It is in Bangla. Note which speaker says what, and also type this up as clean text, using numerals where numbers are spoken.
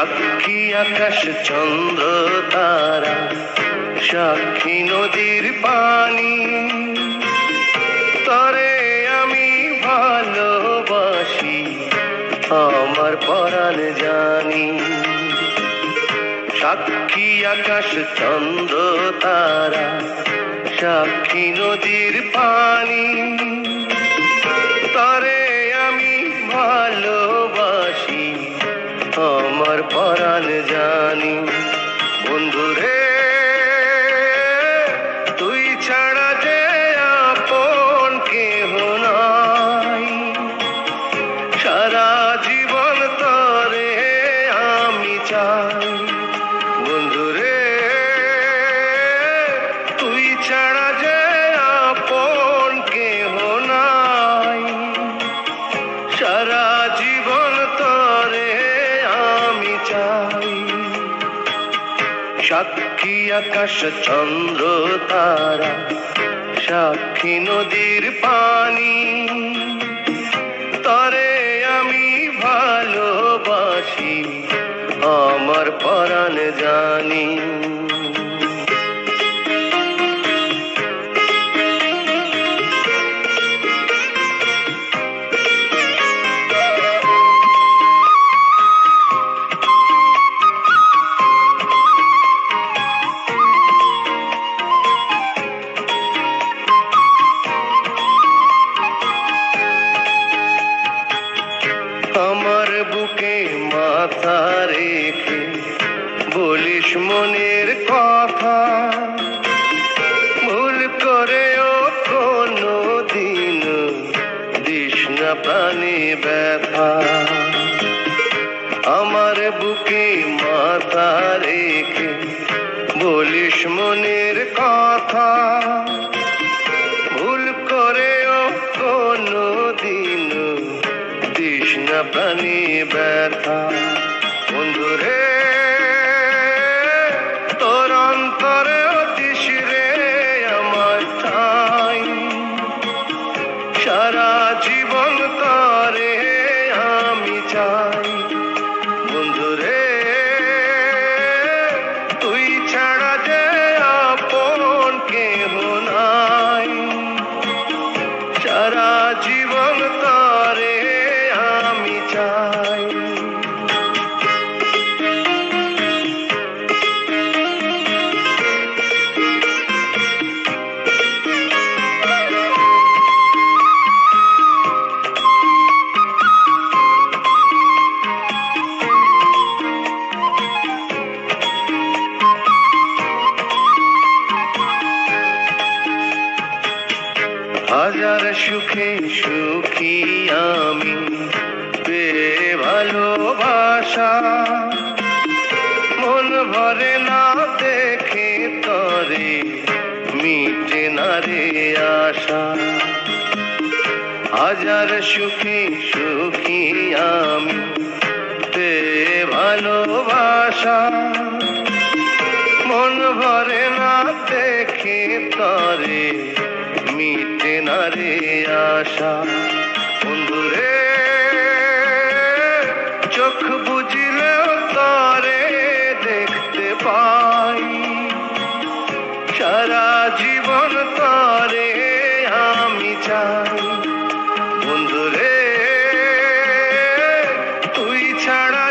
Speaker 1: সাক্ষী আকাশ চন্দ্র তারা, সাক্ষী নদীর পানি, তরে আমি ভালোবাসি আমার পরাণ জানি। সাক্ষী আকাশ চন্দ্র তারা, সাক্ষী নদীর পানি, তরে আমি ভালোবাসি আমার পরাণ জানি। বন্ধুরে তুই ছাড়া যে আপন কেহ নাই, সারা জীবন তরে আমি চাই। বন্ধুরে তুই ছাড়া যে আপন কেহ নাই, সারা জীবন তরে আমি চাই। সাক্ষী আকাশ চন্দ্র তারা, সাক্ষী নদীর পানি, তরে আমি ভালোবাসি আমার পরাণ জানি। আমার বুকে মাথা রেখে বলিস মনের কথা, ভুল করেও কোনো দিন দিস না প্রাণে ব্যথা। আমার বুকে মাথা রেখে বলিস মনের কথা, ভুল করেও কোনো দিন দিস না প্রাণে ব্যথা। বন্ধুরে তোর অন্তরে দিস রে আমার ঠাই, সারা জীবন তরে আমি চাই। বন্ধুরে তুই ছাড়া যে আপন কেহ নাই, সারা জীবন তরে আমি চাই। হাজার সুখে সুখী আমি পেয়ে ভালোবাসা, মন ভরে না দেখে তরে মিটে না রে আশা। হাজার সুখে সুখী আমি পেয়ে ভালোবাসা, মন ভরে না দেখে তরে মিটে না রে আশা। বন্ধুরে চোখ বুঝলেও তরে দেখতে পাই, সারা জীবন তরে আমি চাই। বন্ধুরে তুই ছাড়া